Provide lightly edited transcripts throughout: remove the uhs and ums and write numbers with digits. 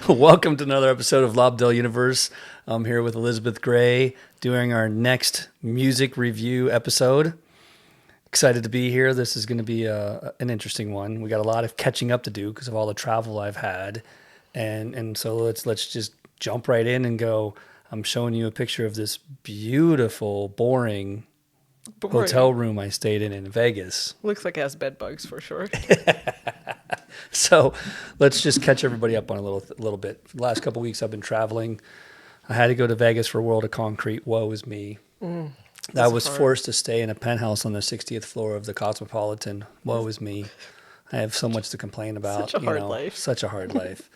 Welcome to another episode of Lobdell Universe. I'm here with Elizabeth Gray doing our next music review episode. Excited to be here. This is going to be an interesting one. We got a lot of catching up to do because of all the travel I've had, and so let's just jump right in and go. I'm showing you a picture of this beautiful, boring hotel room I stayed in Vegas. Looks like it has bed bugs for sure. So let's just catch everybody up on a little bit. For the last couple of weeks, I've been traveling. I had to go to Vegas for World of Concrete. Woe is me. I was forced to stay in a penthouse on the 60th floor of the Cosmopolitan. Woe is me. I have so much to complain about. Such a hard life. Such a hard life.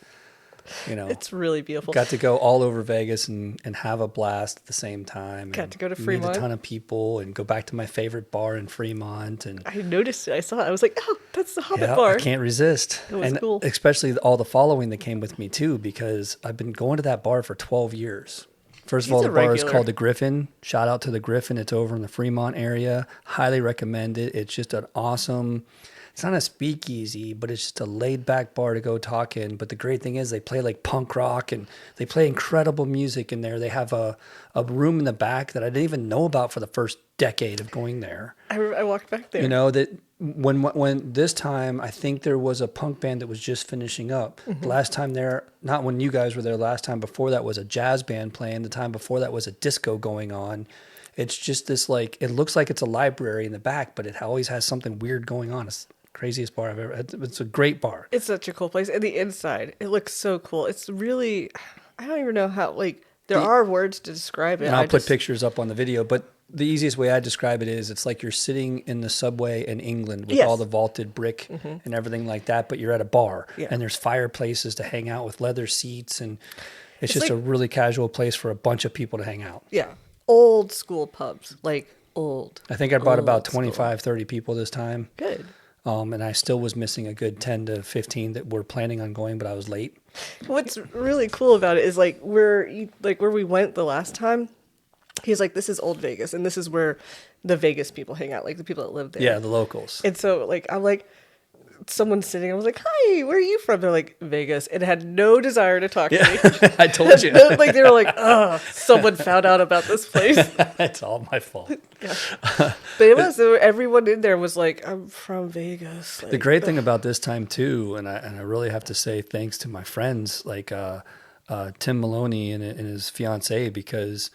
It's really beautiful. Got to go all over Vegas and have a blast at the same time. Got to go to Fremont. Meet a ton of people and go back to my favorite bar in Fremont. And I noticed it. I saw it. I was like, oh, that's the Hobbit yeah, bar. I can't resist. It was cool. Especially all the following that came with me too, because I've been going to that bar for 12 years. First of all, the bar is called the Griffin. Shout out to the Griffin. It's over in the Fremont area. Highly recommend it. It's just an awesome... It's not a speakeasy, but it's just a laid-back bar to go talk in. But the great thing is they play like punk rock and they play incredible music in there. They have a room in the back that I didn't even know about for the first decade of going there. I walked back there. You know, that when this time, I think there was a punk band that was just finishing up. Mm-hmm. Last time there, not when you guys were there, last time before that was a jazz band playing. The time before that was a disco going on. It's just this like, it looks like it's a library in the back, but it always has something weird going on. It's craziest bar I've ever had. It's a great bar. It's such a cool place. And the inside, it looks so cool. It's really, I don't even know how, like, there are words to describe it. And I'll put pictures up on the video, but the easiest way I describe it is it's like you're sitting in the subway in England with all the vaulted brick and everything like that, but you're at a bar and there's fireplaces to hang out with leather seats, and it's just like a really casual place for a bunch of people to hang out. Yeah. Old school pubs, like old. I think I brought about 25, 30 people this time. Good. And I still was missing a good 10 to 15 that were planning on going, but I was late. What's really cool about it is like where we went the last time, he's like, this is old Vegas, and this is where the Vegas people hang out, like the people that live there. Yeah, the locals. And so like I'm like, someone's sitting, I was like, hi, where are you from? They're like, Vegas, and had no desire to talk to me. I told you. Like they were like, oh, someone found out about this place. It's all my fault. Yeah. But it was, everyone in there was like, I'm from Vegas. Like, the great thing about this time too, and I really have to say thanks to my friends like Tim Maloney and his fiancée, because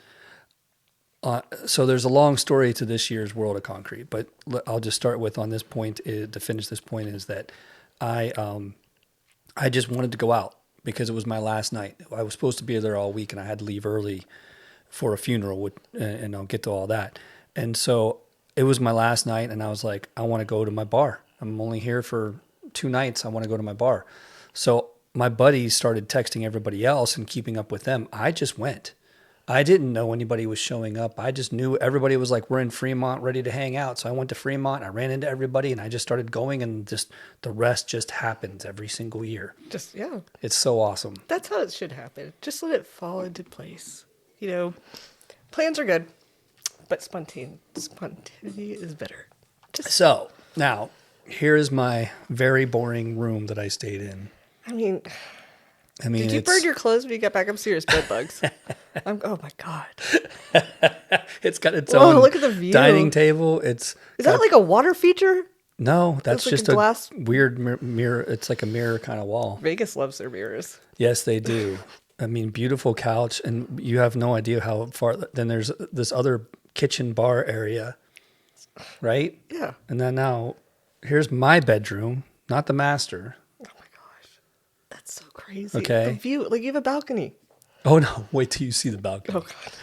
so there's a long story to this year's World of Concrete, but I'll just start with on this point to finish this point is that I just wanted to go out because it was my last night. I was supposed to be there all week and I had to leave early for a funeral, and I'll get to all that. And so it was my last night and I was like, I want to go to my bar. I'm only here for 2 nights. I want to go to my bar. So my buddies started texting everybody else and keeping up with them. I just went. I didn't know anybody was showing up. I just knew everybody was like, we're in Fremont ready to hang out. So I went to Fremont, I ran into everybody, and I just started going, and just the rest just happens every single year. It's so awesome. That's how it should happen. Just let it fall into place. You know, plans are good, but spontaneity is better. So now, here is my very boring room that I stayed in. I mean, did you burn your clothes when you got back? I'm serious, bed bugs. Oh my God. It's got its own look at the view. Dining table. Is that like a water feature? No, that's like just a glass weird mirror. It's like a mirror kind of wall. Vegas loves their mirrors. Yes, they do. I mean, beautiful couch, and you have no idea how far. Then there's this other kitchen bar area, right? Yeah. And then now, here's my bedroom, not the master. That's so crazy. Okay. The view, like you have a balcony. Oh no! Wait till you see the balcony. Oh God.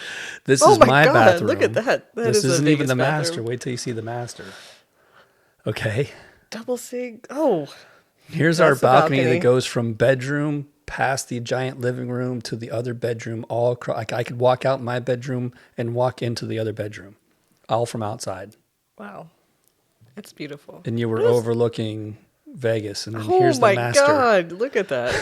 This is my God, bathroom. Look at that. This isn't even the master. Wait till you see the master. Okay. Double sink. Oh. Here's our balcony that goes from bedroom past the giant living room to the other bedroom. All across. Like I could walk out my bedroom and walk into the other bedroom, all from outside. Wow. It's beautiful. And you were overlooking Vegas, and then here's the master. Oh my God, look at that.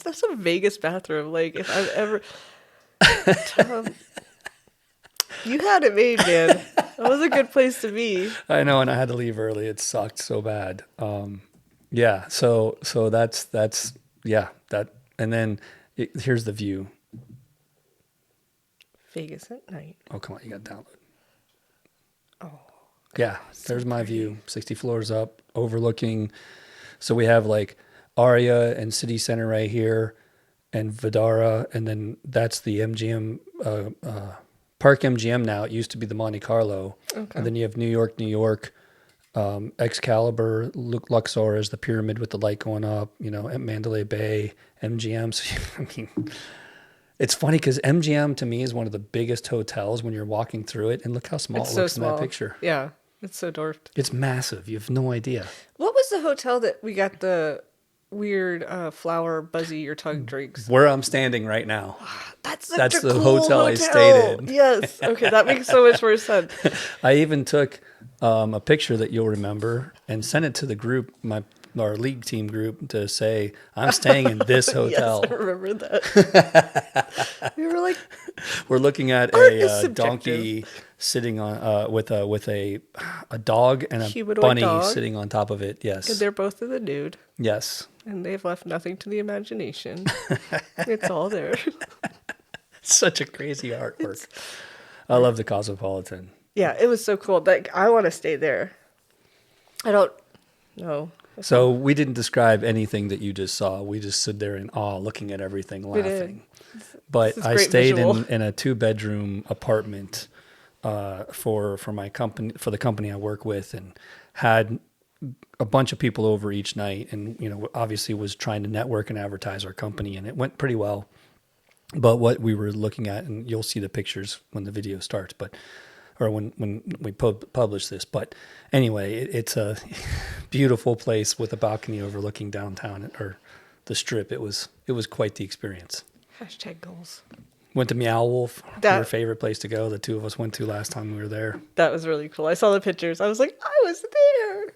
That's a Vegas bathroom. Like, if I've ever... Tom, you had it made, man. That was a good place to be. I know, and I had to leave early. It sucked so bad. Yeah. So that's yeah, that, and then here's the view. Vegas at night. Oh, come on, you got to download. Oh, Yeah, so there's my pretty. view. 60 floors up, overlooking. So we have like Aria and City Center right here, and Vidara, and then that's the MGM Park MGM now. It used to be the Monte Carlo, Okay. and then you have New York, Excalibur, Luxor is the pyramid with the light going up. You know, at Mandalay Bay, MGM. So I mean, it's funny because MGM to me is one of the biggest hotels when you're walking through it, and look how small It's it so looks in small. that picture. Yeah, it's so dwarfed. It's massive. You have no idea. What was the hotel that we got the weird flower buzzy or tug drinks? Where I'm standing right now. That's such That's a the cool hotel I stayed in. Yes. Okay, that makes so much more sense. I even took a picture that you'll remember and sent it to the group, our league team group, to say I'm staying in this hotel. Yes, I remember that. We were like, We're looking at Art is a subjective. donkey sitting on with a dog and a Humanoid bunny dog. sitting on top of it. Yes. and they're both in the nude, Yes. and they've left nothing to the imagination. It's all there. Such a crazy artwork. I love the Cosmopolitan. Yeah, it was so cool. Like, I want to stay there. I don't know. So we didn't describe anything that you just saw. We just stood there in awe, looking at everything, We did. laughing. But is I great stayed visual. in a 2-bedroom apartment for my company, for the company I work with, and had a bunch of people over each night, and obviously was trying to network and advertise our company, and it went pretty well. But what we were looking at, and you'll see the pictures when the video starts, or when we publish this. But anyway, it's a beautiful place with a balcony overlooking downtown or the Strip. It was quite the experience. Hashtag goals. Went to Meow Wolf, That- your favorite place to go. The two of us went to last time we were there. That was really cool. I saw the pictures. I was like, I was there.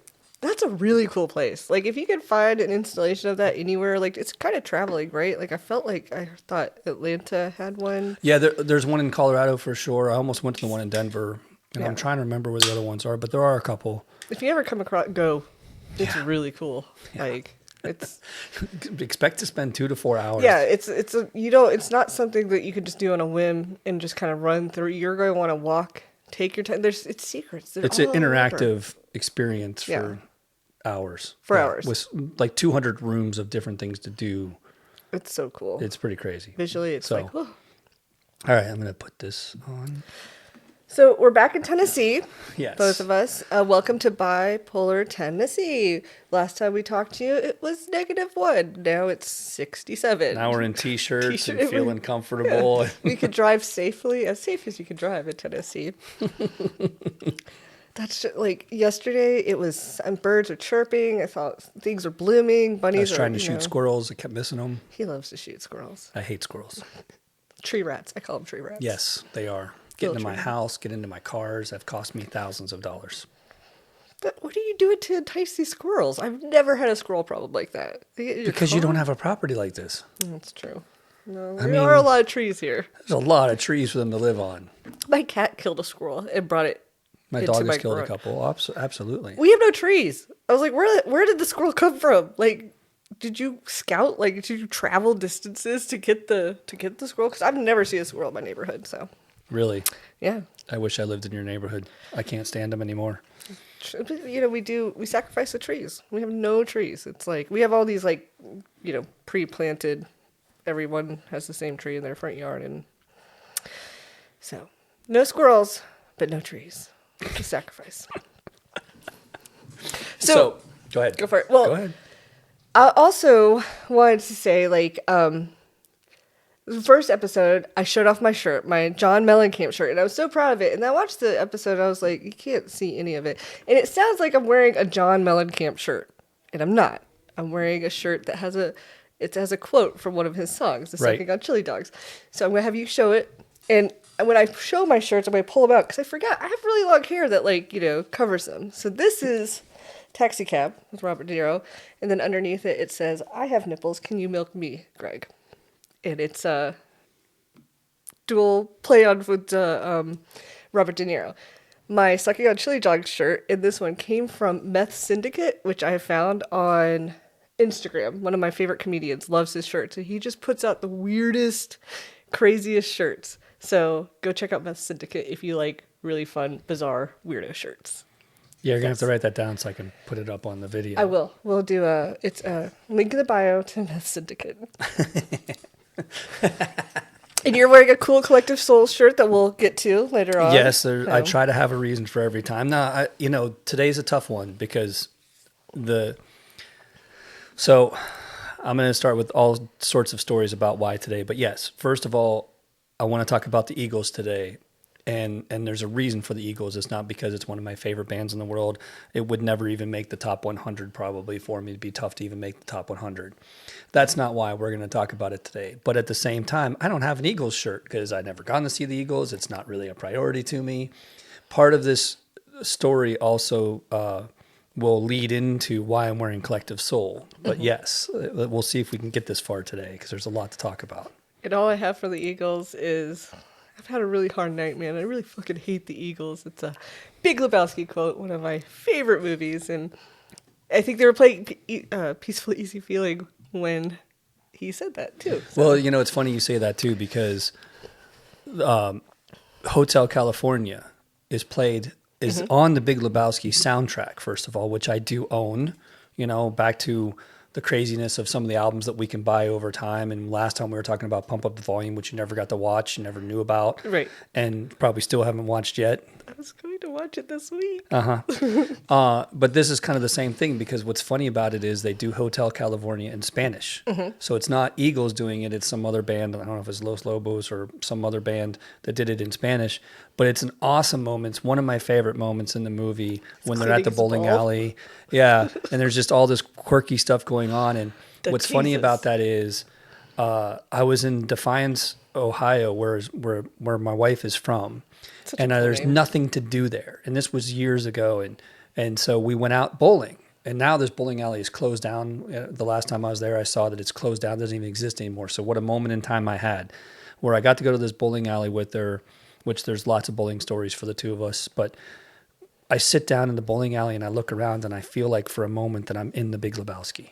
That's a really cool place. Like, if you could find an installation of that anywhere, like, it's kind of traveling, right? Like, I felt like I thought Atlanta had one. Yeah, there's one in Colorado for sure. I almost went to the one in Denver, and I'm Yeah. trying to remember where the other ones are, but there are a couple. If you ever come across, go. It's Yeah. really cool. Yeah. Like, it's Expect to spend 2 to 4 hours. yeah, it's not something that you could just do on a whim and just kind of run through. You're going to want to walk, take your time. It's secrets. They're It's an all over. interactive experience Yeah. for hours. For Yeah, hours. with like 200 rooms of different things to do. It's so cool. It's pretty crazy. Visually, it's So- like, whew. All right, I'm going to put this on. So we're back in Tennessee, Yes. both of us. Welcome to Bipolar Tennessee. Last time we talked to you, it was -1. Now it's 67. Now we're in t-shirts T-shirt. and feeling comfortable. We could drive safely, as safe as you could drive in Tennessee. That's just, like yesterday. It was birds are chirping. I thought things are blooming. I Bunnies was trying to you shoot know. squirrels. I kept missing them. He loves to shoot squirrels. I hate squirrels. Tree rats. I call them tree rats. Yes, they are. Get Little into my tree. house, get into my cars. Have cost me thousands of dollars. But what are you doing to entice these squirrels? I've never had a squirrel problem like that. They get in your Because you car? don't have a property like this. That's true. No, I there mean- are a lot of trees here. There's a lot of trees for them to live on. My cat killed a squirrel and brought it. My into dog my has killed a garage. couple. Absolutely. We have no trees. I was like, where did the squirrel come from? Like, did you scout? Like, did you travel distances to get the squirrel? Because I've never seen a squirrel in my neighborhood. So Really. yeah, I wish I lived in your neighborhood. I can't stand them anymore. we sacrifice the trees. We have no trees. It's like we have all these like pre-planted. Everyone has the same tree in their front yard, and so no squirrels, but no trees. To sacrifice. So go ahead. Go for it. Well, Go ahead. I also wanted to say, like, the first episode, I showed off my shirt, my John Mellencamp shirt, and I was so proud of it. And I watched the episode, and I was like, you can't see any of it. And it sounds like I'm wearing a John Mellencamp shirt, and I'm not. I'm wearing a shirt that has a quote from one of his songs, The Right. Sucking on Chili Dogs. So I'm going to have you show it. And when I show my shirts, I'm going to pull them out, because I forgot, I have really long hair that, covers them. So this is Taxi Cab with Robert De Niro, and then underneath it, it says, I have nipples, can you milk me, Greg? And it's a dual play on with Robert De Niro. my Sucking on Chili Dog shirt, and this one came from Meth Syndicate, which I found on Instagram. One of my favorite comedians loves his shirts, and he just puts out the weirdest, craziest shirts. So go check out Meth Syndicate if you like really fun, bizarre, weirdo shirts. Yeah, you're going to have to write that down so I can put it up on the video. I will. We'll do it's a link in the bio to Meth Syndicate. And you're wearing a cool Collective Souls shirt that we'll get to later on. Yes, I try to have a reason for every time. Now, today's a tough one because so I'm going to start with all sorts of stories about why today. But yes, first of all, I want to talk about the Eagles today. And there's a reason for the Eagles. It's not because it's one of my favorite bands in the world. It would never even make the top 100 probably for me. It'd be tough to even make the top 100. That's not why we're going to talk about it today. But at the same time, I don't have an Eagles shirt because I've never gone to see the Eagles. It's not really a priority to me. Part of this story also will lead into why I'm wearing Collective Soul. But yes, we'll see if we can get this far today because there's a lot to talk about. And all I have for the Eagles is... I've had a really hard night, man. I really fucking hate the Eagles. It's a Big Lebowski quote, one of my favorite movies. And I think they were playing Peaceful Easy Feeling when he said that, too. So. Well, it's funny you say that, too, because Hotel California is on the Big Lebowski soundtrack, first of all, which I do own, back to the craziness of some of the albums that we can buy over time. And last time we were talking about Pump Up the Volume, which you never got to watch, you never knew about. Right. And probably still haven't watched yet. I was going to watch it this week. But this is kind of the same thing because what's funny about it is they do Hotel California in Spanish. Mm-hmm. So it's not Eagles doing it. It's some other band. I don't know if it's Los Lobos or some other band that did it in Spanish. But it's an awesome moment. It's one of my favorite moments in the movie when they're at the bowling alley. Yeah. And there's just all this quirky stuff going on. And what's funny about that is I was in Defiance, Ohio, where my wife is from. And there's nothing to do there. And this was years ago. And so we went out bowling. And now this bowling alley is closed down. The last time I was there, I saw that it's closed down. It doesn't even exist anymore. So what a moment in time I had where I got to go to this bowling alley with her, which there's lots of bowling stories for the two of us. But I sit down in the bowling alley and I look around and I feel like for a moment that I'm in the Big Lebowski.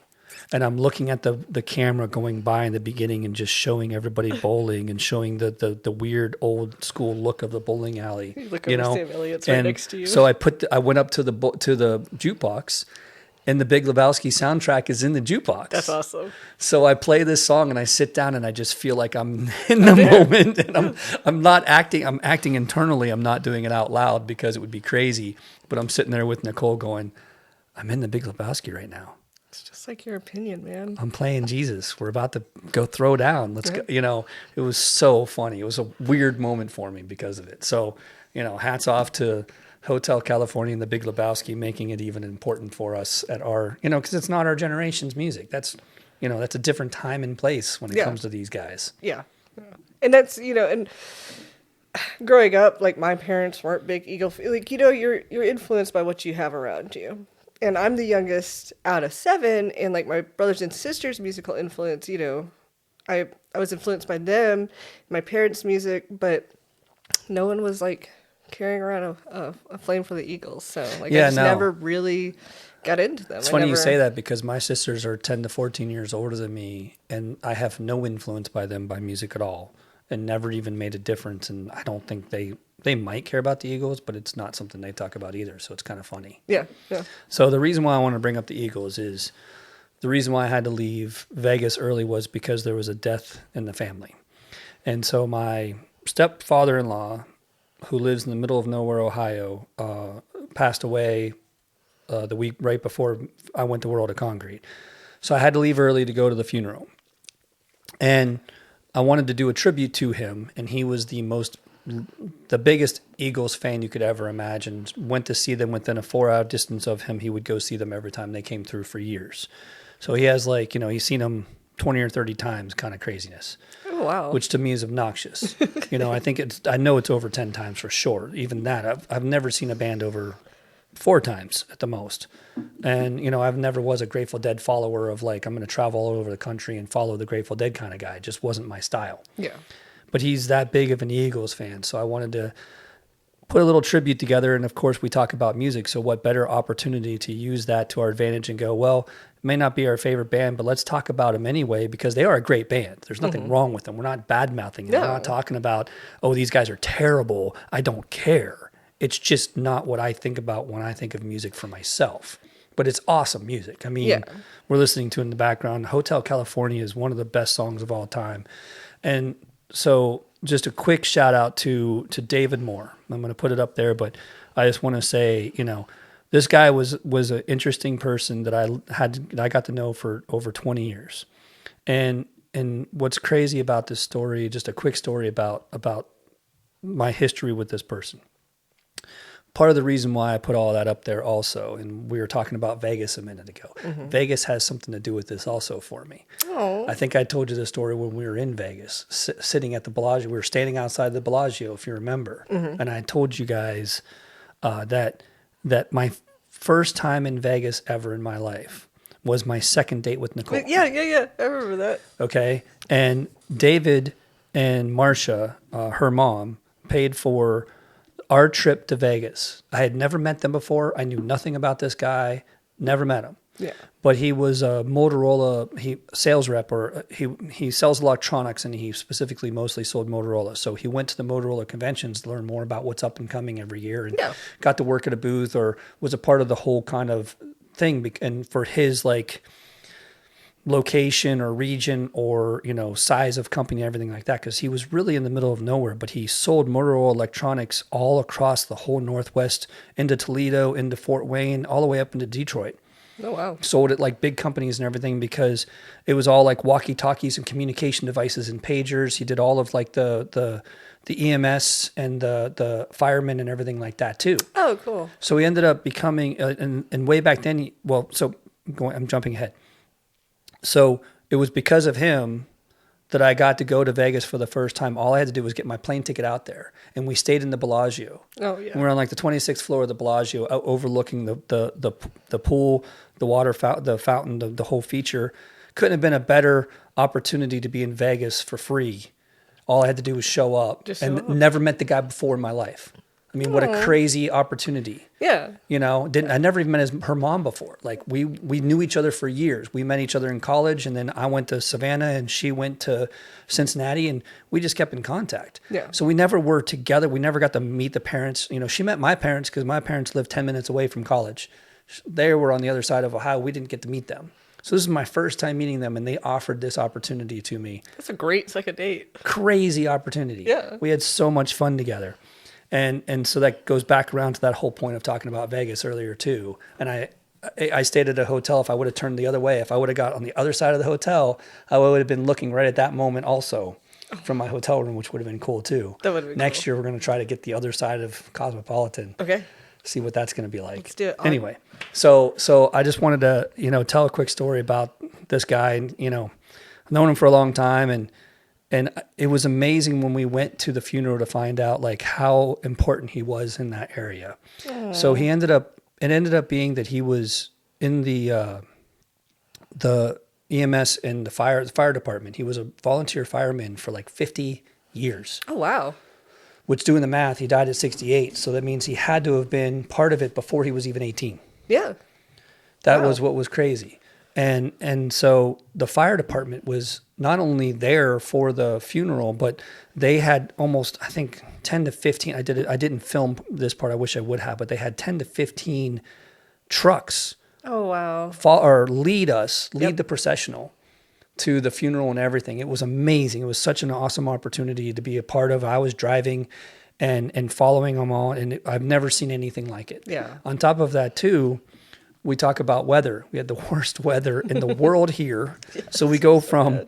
And I'm looking at the camera going by in the beginning and just showing everybody bowling and showing the weird old school look of the bowling alley. You look over Sam Elliott's right next to you. So I went up to the jukebox, and the Big Lebowski soundtrack is in the jukebox. That's awesome. So I play this song and I sit down and I just feel like I'm in the moment, and I'm not acting. I'm acting internally. I'm not doing it out loud because it would be crazy. But I'm sitting there with Nicole going, "I'm in the Big Lebowski right now." It's just like your opinion, man. I'm playing Jesus. We're about to go throw down. Let's go. It was so funny. It was a weird moment for me because of it. So, hats off to Hotel California and the Big Lebowski making it even important for us at our, because it's not our generation's music. That's, that's a different time and place when it comes to these guys. Yeah. And that's, and growing up, like my parents weren't big Eagle, like, you're influenced by what you have around you. And I'm the youngest out of 7, and like my brothers and sisters' musical influence, I was influenced by them, my parents' music, but no one was like carrying around a flame for the Eagles. So I just never really got into them. It's funny you say that because my sisters are 10 to 14 years older than me, and I have no influence by them by music at all, and never even made a difference. And I don't think they might care about the Eagles, but it's not something they talk about either. So it's kind of funny. Yeah. So the reason why I want to bring up the Eagles is the reason why I had to leave Vegas early was because there was a death in the family. And so my stepfather-in-law, who lives in the middle of nowhere, Ohio, passed away the week right before I went to World of Concrete. So I had to leave early to go to the funeral. And I wanted to do a tribute to him, and he was the biggest Eagles fan you could ever imagine. Went to see them within a 4-hour distance of him. He would go see them every time they came through for years. So he has he's seen them 20 or 30 times kind of craziness. Oh, wow. Which to me is obnoxious. I know it's over 10 times for sure. Even that, I've never seen a band over 4 times at the most. And, I've never was a Grateful Dead follower of I'm going to travel all over the country and follow the Grateful Dead kind of guy. It just wasn't my style. Yeah. But he's that big of an Eagles fan, so I wanted to put a little tribute together. And of course, we talk about music. So what better opportunity to use that to our advantage and go, well, it may not be our favorite band, but let's talk about them anyway, because they are a great band. There's nothing wrong with them. We're not bad mouthing them. No. We're not talking about, oh, these guys are terrible. I don't care. It's just not what I think about when I think of music for myself. But it's awesome music. I mean, we're listening to it in the background. Hotel California is one of the best songs of all time. And so just a quick shout out to David Moore. I'm going to put it up there, but I just want to say, this guy was an interesting person that I got to know for over 20 years. And what's crazy about this story, just a quick story about my history with this person. Part of the reason why I put all that up there also, and we were talking about Vegas a minute ago. Vegas has something to do with this also for me. Oh. I think I told you the story when we were in Vegas, sitting at the Bellagio. We were standing outside the Bellagio, if you remember. And I told you guys that my first time in Vegas ever in my life was my second date with Nicole. Yeah. I remember that. Okay. And David and Marcia, her mom, paid for our trip to Vegas. I had never met them before. I knew nothing about this guy, never met him. Yeah. But he was a Motorola sales rep, or he sells electronics, and he specifically mostly sold Motorola. So he went to the Motorola conventions to learn more about what's up and coming every year, and got to work at a booth or was a part of the whole kind of thing. And for his location or region or size of company, everything like that, because he was really in the middle of nowhere, but he sold Motorola electronics all across the whole Northwest, into Toledo, into Fort Wayne, all the way up into Detroit. Oh, wow. Sold it like big companies and everything, because it was all like walkie-talkies and communication devices and pagers. He did all of like the EMS and the firemen and everything like that too. Oh, cool. So he ended up becoming, and way back then, I'm jumping ahead. So it was because of him that I got to go to Vegas for the first time. All I had to do was get my plane ticket out there, and we stayed in the Bellagio. Oh, yeah. And we're on like the 26th floor of the Bellagio, overlooking the pool, the water fountain, the whole feature. Couldn't have been a better opportunity to be in Vegas for free. All I had to do was show up, never met the guy before in my life. I mean, what a crazy opportunity. Yeah. I never even met her mom before. Like we knew each other for years. We met each other in college, and then I went to Savannah and she went to Cincinnati, and we just kept in contact. Yeah. So we never were together. We never got to meet the parents. She met my parents because my parents lived 10 minutes away from college. They were on the other side of Ohio. We didn't get to meet them. So this is my first time meeting them, and they offered this opportunity to me. That's a great second date. Crazy opportunity. Yeah. We had so much fun together. And so that goes back around to that whole point of talking about Vegas earlier too. And I stayed at a hotel. If I would have turned the other way, if I would have got on the other side of the hotel, I would have been looking right at that moment also from my hotel room, which would have been cool too. That would have been Next year, we're going to try to get the other side of Cosmopolitan. Okay. See what that's going to be like. Let's do it. Anyway, so I just wanted to, tell a quick story about this guy. And, I've known him for a long time, and it was amazing when we went to the funeral to find out like how important he was in that area. Aww. So it ended up being that he was in the EMS and the fire department. He was a volunteer fireman for like 50 years. Oh, wow. Which, doing the math, he died at 68. So that means he had to have been part of it before he was even 18. Yeah. That was what was crazy. And so the fire department was not only there for the funeral, but they had almost, I think, 10 to 15. I didn't film this part. I wish I would have, but they had 10 to 15 trucks. Oh, wow. Lead the processional to the funeral and everything. It was amazing. It was such an awesome opportunity to be a part of. I was driving and following them all, and I've never seen anything like it. Yeah. On top of that, too, we talk about weather. We had the worst weather in the world here. Yes, so we go from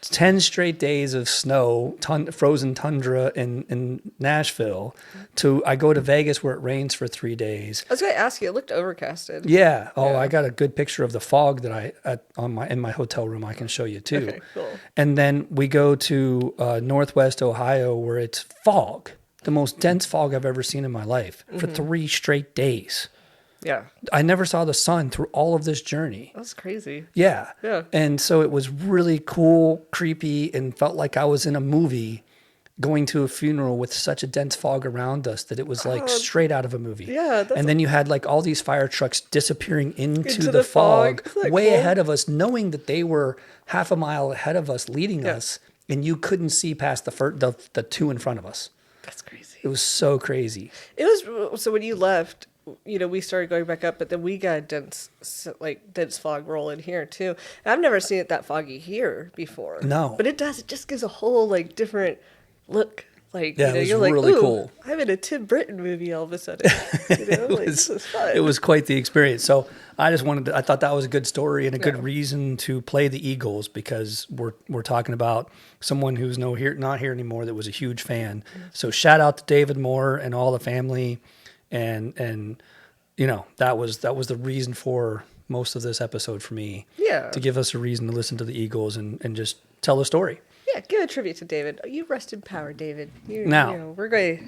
10 straight days of snow, frozen tundra in Nashville, to I go to Vegas where it rains for 3 days. I was going to ask you, it looked overcasted. Yeah. Oh, yeah. I got a good picture of the fog that in my hotel room I can show you too. Okay, cool. And then we go to Northwest Ohio where it's fog, the most dense fog I've ever seen in my life for 3 straight days. Yeah. I never saw the sun through all of this journey. That's crazy. Yeah. Yeah. And so it was really cool, creepy, and felt like I was in a movie going to a funeral with such a dense fog around us that it was like straight out of a movie. Yeah, and then you had like all these fire trucks disappearing into the the fog way cool? ahead of us, knowing that they were half a mile ahead of us, leading us, and you couldn't see past the two in front of us. That's crazy. It was so crazy. It was so when you left, we started going back up, but then we got dense fog rolling here too. And I've never seen it that foggy here before. No, but it does. It just gives a whole like different look. Like yeah, it was you're really like, cool. I'm in a Tim Burton movie all of a sudden. This is fun. It was quite the experience. So I thought that was a good story and a good reason to play the Eagles, because we're talking about someone who's not here anymore that was a huge fan. So shout out to David Moore and all the family, and that was the reason for most of this episode for me. Yeah. To give us a reason to listen to the Eagles and just tell a story. Yeah, give a tribute to David. You rest in power, David. Now, we're going to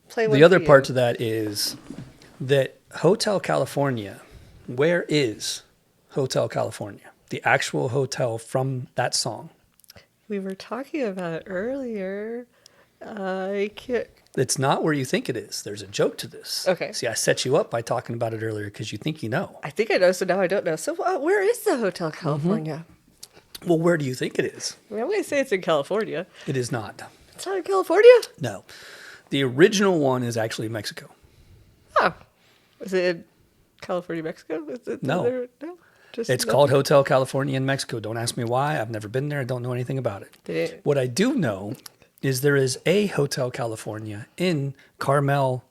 play one the other for part you. to that is that Hotel California, where is Hotel California? The actual hotel from that song. We were talking about it earlier. I can't. It's not where you think it is. There's a joke to this. Okay. See, I set you up by talking about it earlier because you think you know. I think I know, so now I don't know. So where is the Hotel California? Well, where do you think it is? I mean, I'm going to say it's in California. It is not. It's not in California? No. The original one is actually Mexico. Oh. Is it in California, Mexico? Is it No. No? Just It's called Hotel California in Mexico. Don't ask me why. I've never been there. I don't know anything about it. What I do know is there is a Hotel California in Carmel.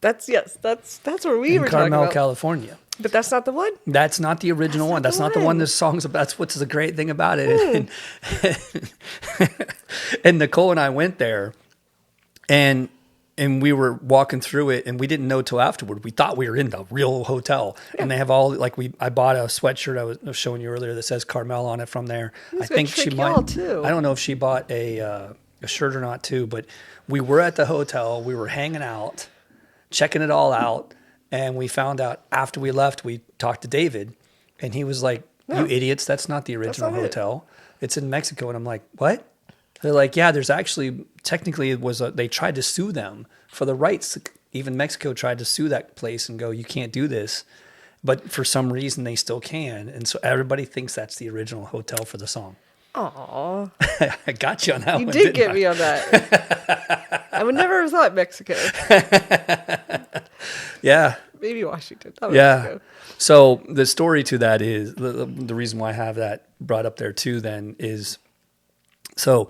That's where we were talking Carmel, about. California. But that's not the one? That's not the original one. That's not the one this song's about. That's what's the great thing about it. And Nicole and I went there, and we were walking through it, and we didn't know till afterward. We thought we were in the real hotel, and they have all I bought a sweatshirt I was showing you earlier that says Carmel on it from there. I think she might. Too. I don't know if she bought a shirt or not too, but we were at the hotel. We were hanging out, checking it all out. And we found out after we left, we talked to David, and he was like, "You idiots, that's not the original hotel. It's in Mexico." And I'm like, "What?" They're like, "Yeah, there's actually, technically they tried to sue them for the rights. Even Mexico tried to sue that place and go, you can't do this. But for some reason, they still can. And so everybody thinks that's the original hotel for the song." Aw. I got you on that one. You did get me on that. I would never have thought Mexico. Yeah. Maybe Washington. Not Yeah. Mexico. So the story to that is the reason why I have that brought up there too. Then is so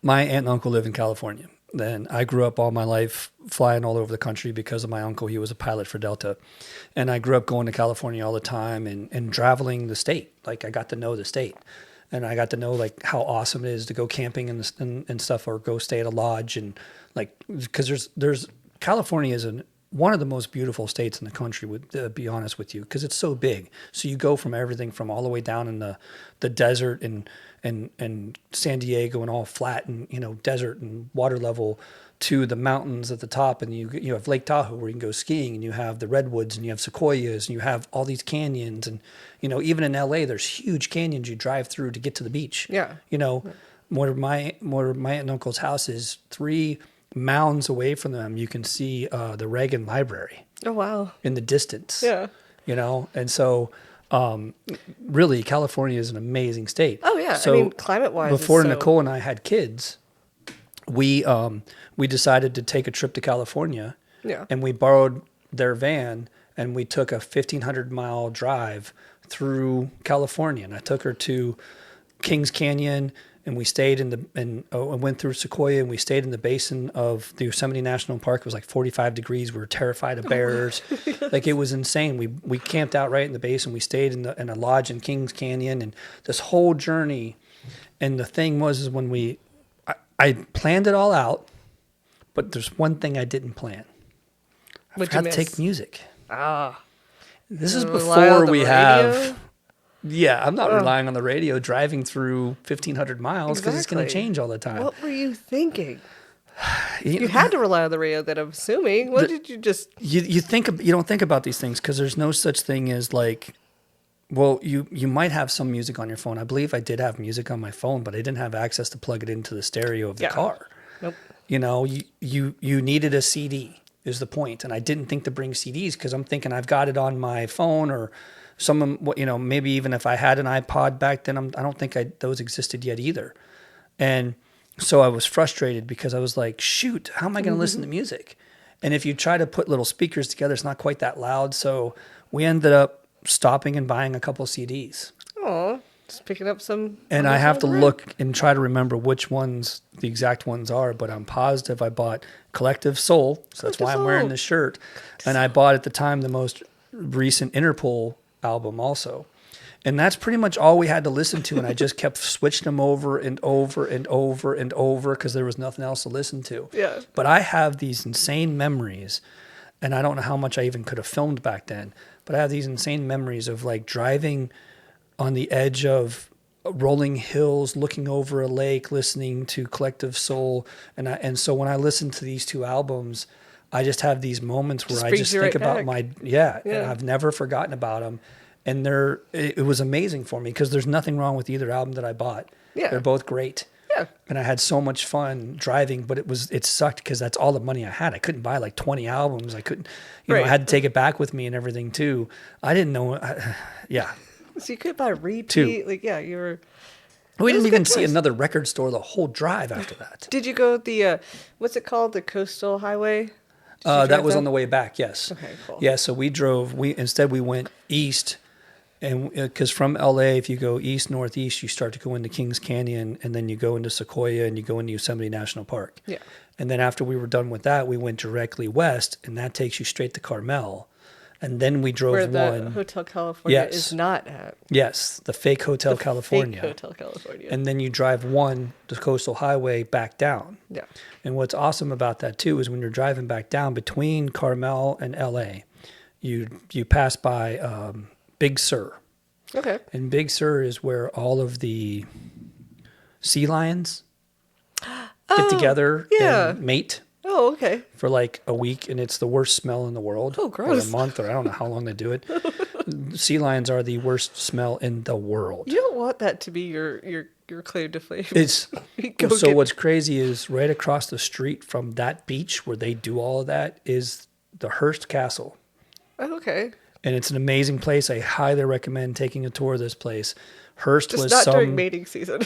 my aunt and uncle live in California. Then I grew up all my life flying all over the country because of my uncle. He was a pilot for Delta, and I grew up going to California all the time and traveling the state. Like I got to know the state, and I got to know like how awesome it is to go camping and stuff, or go stay at a lodge, and like because there's California is one of the most beautiful states in the country, to be honest with you, because it's so big. So you go from everything from all the way down in the desert and San Diego and all flat and desert and water level, to the mountains at the top, and you have Lake Tahoe where you can go skiing, and you have the redwoods, and you have sequoias, and you have all these canyons, and even in LA there's huge canyons you drive through to get to the beach. Yeah. Where my aunt and uncle's house is 3 mounds away from them, you can see the Reagan Library. Oh, wow. In the distance. Yeah. And so really California is an amazing state. Oh, yeah. So I mean, climate-wise. before Nicole and I had kids, we decided to take a trip to California. Yeah. And we borrowed their van, and we took a 1,500-mile drive through California. And I took her to Kings Canyon, and we stayed and went through Sequoia, and we stayed in the basin of the Yosemite National Park. It was like 45 degrees. We were terrified of bears. Like, it was insane. We camped out right in the basin. We stayed in a lodge in Kings Canyon, and this whole journey. And the thing was when I planned it all out, but there's one thing I didn't plan. I forgot to take music. Ah. This is before we have... Yeah, I'm not relying on the radio driving through 1,500 miles because it's going to change all the time. What were you thinking? You had to rely on the radio, then I'm assuming. What did you just... You don't think about these things because there's no such thing as like... Well, you might have some music on your phone. I believe I did have music on my phone, but I didn't have access to plug it into the stereo of the car. Nope. You know, you needed a CD is the point. And I didn't think to bring CDs because I'm thinking I've got it on my phone or maybe even if I had an iPod back then, I don't think those existed yet either. And so I was frustrated because I was like, shoot, how am I going to listen to music? And if you try to put little speakers together, it's not quite that loud. So we ended up stopping and buying a couple CDs. Oh, just picking up some. And I have to look and try to remember which ones the exact ones are, but I'm positive I bought Collective Soul. So that's why I'm wearing this shirt. And I bought at the time the most recent Interpol album also. And that's pretty much all we had to listen to. And I just kept switching them over and over and over and over because there was nothing else to listen to. Yeah. But I have these insane memories. And I don't know how much I even could have filmed back then. But I have these insane memories of like driving on the edge of rolling hills, looking over a lake, listening to Collective Soul. And so when I listen to these two albums, I just have these moments where I just think about and I've never forgotten about them. And it was amazing for me because there's nothing wrong with either album that I bought. Yeah. They're both great. Yeah. And I had so much fun driving, but it sucked because that's all the money I had. I couldn't buy like 20 albums. I couldn't, I had to take it back with me and everything too. I didn't know. So you could buy repeat. Two. Like, yeah, you were. We didn't even see another record store the whole drive after that. Did you go the, what's it called? The Coastal Highway? That was on the way back. Yes. Okay, cool. Yeah. So we went east. And because from LA, if you go east, northeast, you start to go into Kings Canyon and then you go into Sequoia and you go into Yosemite National Park. Yeah. And then after we were done with that, we went directly west and that takes you straight to Carmel. And then we drove where the Hotel California is not at. Yes, the fake Hotel California. Fake Hotel California. And then you drive the Coastal Highway back down. Yeah. And what's awesome about that too is when you're driving back down between Carmel and LA, you pass by Big Sur. Okay. And Big Sur is where all of the sea lions get together and mate. Oh, okay. For like a week, and it's the worst smell in the world. Oh, gross. Or a month, or I don't know how long they do it. Sea lions are the worst smell in the world. You don't want that to be your claim to fame. It's what's crazy is right across the street from that beach where they do all of that is the Hearst Castle. Oh, okay. And it's an amazing place. I highly recommend taking a tour of this place. Hearst Just was not during mating season.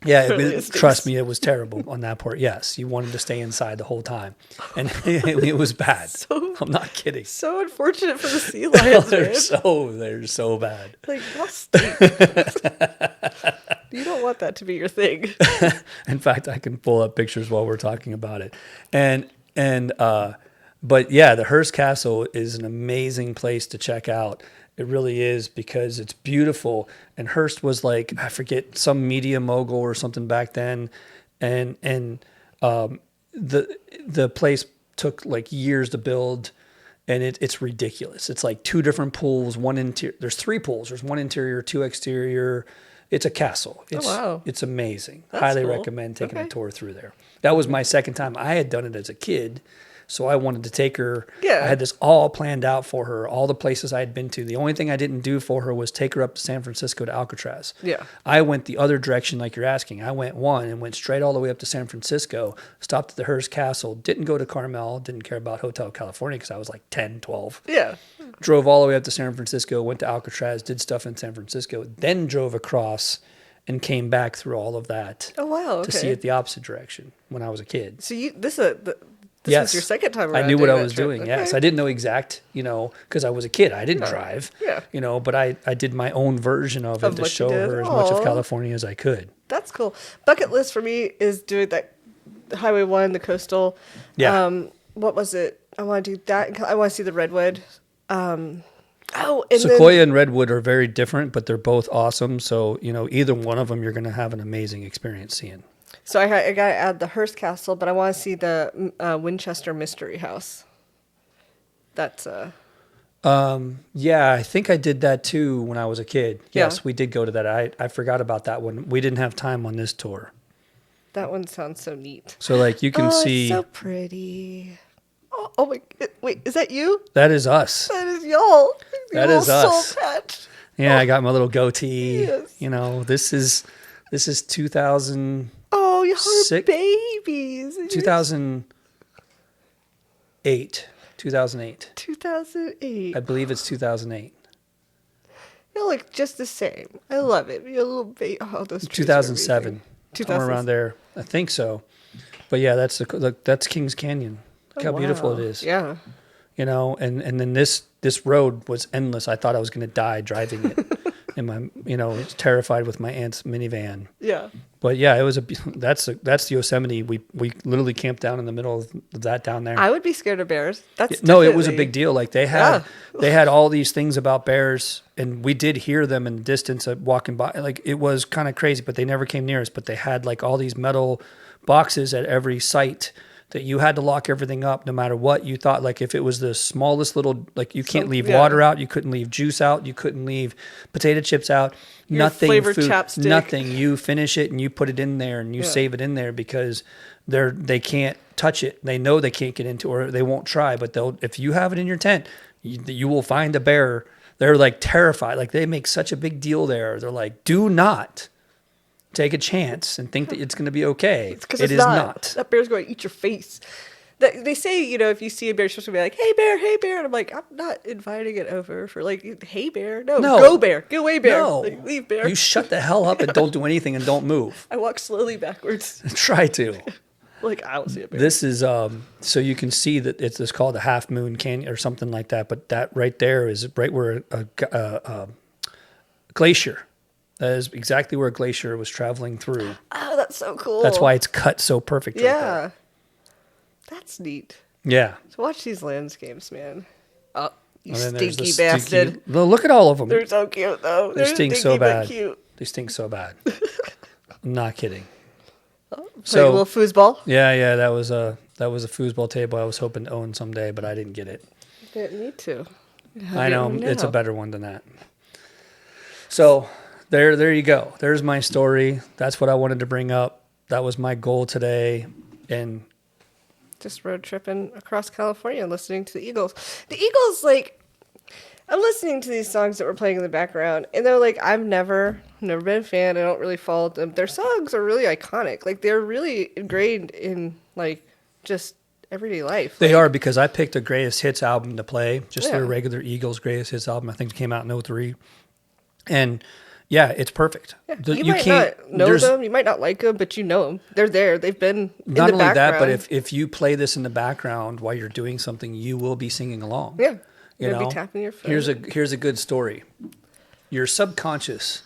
Yeah, trust me, it was terrible on that part. Yes, you wanted to stay inside the whole time, and it was bad. I'm not kidding. So unfortunate for the sea lions. They're so bad. Like, y'all stink. You don't want that to be your thing. In fact, I can pull up pictures while we're talking about it, but yeah, the Hearst Castle is an amazing place to check out. It really is because it's beautiful. And Hearst was like, I forget, some media mogul or something back then. And the place took like years to build and it's ridiculous. It's like two different pools, one interior. There's three pools. There's one interior, two exterior. It's a castle. It's amazing. That's Highly cool. recommend taking a tour through there. That was my second time. I had done it as a kid. So I wanted to take her. Yeah. I had this all planned out for her, all the places I had been to. The only thing I didn't do for her was take her up to San Francisco to Alcatraz. Yeah. I went the other direction like you're asking. I went and went straight all the way up to San Francisco, stopped at the Hearst Castle, didn't go to Carmel, didn't care about Hotel California because I was like 10, 12. Yeah. Drove all the way up to San Francisco, went to Alcatraz, did stuff in San Francisco, then drove across and came back through all of that. Oh, wow. Okay. To see it the opposite direction when I was a kid. So this was your second time around. I knew what I was doing. Okay. Yes. I didn't know exact, because I was a kid. I didn't drive. Yeah. But I did my own version of it to show her as much of California as I could. That's cool. Bucket list for me is doing that Highway 1, the coastal. Yeah. What was it? I want to do that. I want to see the redwood. And Sequoia and redwood are very different, but they're both awesome. So, either one of them you're going to have an amazing experience seeing. So I got to add the Hearst Castle, but I want to see the Winchester Mystery House. That's yeah, I think I did that too when I was a kid. Yes, Yeah. we did go to that. I forgot about that one. We didn't have time on this tour. That one sounds so neat. So like you can see. It's so pretty. Oh my! Wait, is that you? That is us. That is y'all. That is us. Soul patch. Yeah, I got my little goatee. Yes. This is 2000. Oh, Oh, you were Six- babies. 2008. 2008. 2008. I believe it's 2008. You look just the same. I love it. You're a little baby. Oh, those trees are 2007. amazing. Somewhere around there. I think so. But yeah, that's Kings Canyon. Look how beautiful wow. it is. Yeah. You know, and then this road was endless. I thought I was going to die driving it. And my, was terrified with my aunt's minivan. Yeah. But yeah, it was that's the Yosemite. We literally camped down in the middle of that down there. I would be scared of bears. That's No, it was a definitely- big deal. Like they had all these things about bears, and we did hear them in the distance walking by. Like it was kind of crazy, but they never came near us. But they had like all these metal boxes at every site that you had to lock everything up no matter what you thought. Like if it was the smallest little, like you can't leave water out, you couldn't leave juice out, you couldn't leave potato chips out, nothing, flavored food, chapstick. nothing. You finish it and you put it in there and you save it in there because they can't touch it. They know they can't get into it, or they won't try, but if you have it in your tent, you will find a bear. They're like terrified. Like they make such a big deal there. They're like, do not take a chance and think that it's going to be okay. It's 'cause it it's is not. That bear's going to eat your face. They say, if you see a bear, you're supposed to be like, hey, bear. And I'm like, I'm not inviting it over for like, hey, bear. No, go, bear. Get away, bear. No. Like, leave, bear. You shut the hell up and don't do anything and don't move. I walk slowly backwards. Try to. Like, I don't see a bear. This is, so you can see that it's called the Half Moon Canyon or something like that. But that right there is right where a glacier. That is exactly where a glacier was traveling through. Oh, that's so cool. That's why it's cut so perfect. Right Yeah. there. That's neat. Yeah. So watch these landscapes, man. Oh, you And then there's stinky the bastard. Look at all of them. They're so cute, though. They stink so stinky but bad. Cute. They stink so bad. I'm not kidding. Like a little foosball. Yeah, that was a foosball table I was hoping to own someday, but I didn't get it. Didn't need to. I know it's a better one than that. So there you go. There's my story. That's what I wanted to bring up. That was my goal today, and just road tripping across California and listening to the Eagles. The Eagles, like, I'm listening to these songs that were playing in the background, and they're like, I've never been a fan. I don't really follow them. Their songs are really iconic. Like, they're really ingrained in, like, just everyday life. They like, are, because I picked a greatest hits album to play, just Yeah. their regular Eagles greatest hits album. I think it came out in 03. And yeah, it's perfect. Yeah. You might not know them. You might not like them, but you know them. They're there. They've been in not the only background. that, but if you play this in the background while you're doing something, you will be singing along. Yeah. You You'll know, be tapping your phone. here's a good story. Your subconscious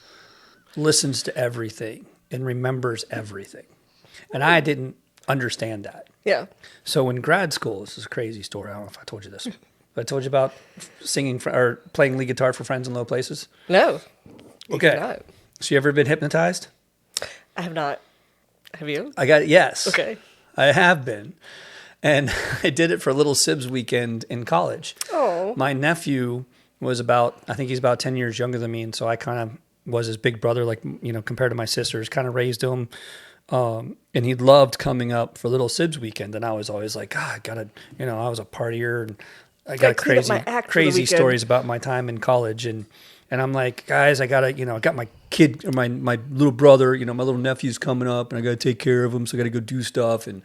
listens to everything and remembers everything. And I didn't understand that. Yeah. So in grad school, this is a crazy story. I don't know if I told you this. But I told you about singing or playing lead guitar for friends in low places. No. Okay. Not. So you ever been hypnotized? I have not. Have you? Yes. Okay. I have been. And I did it for Little Sibs weekend in college. Oh. My nephew was I think he's about 10 years younger than me. And so I kind of was his big brother, like, compared to my sisters, kind of raised him. And he loved coming up for Little Sibs weekend. And I was always like, God, I gotta, I was a partier and I got clean up my act for the crazy weekend. stories about my time in college. And I'm like, guys, I gotta, I got my kid, or my little brother, my little nephew's coming up and I gotta take care of him. So I gotta go do stuff. And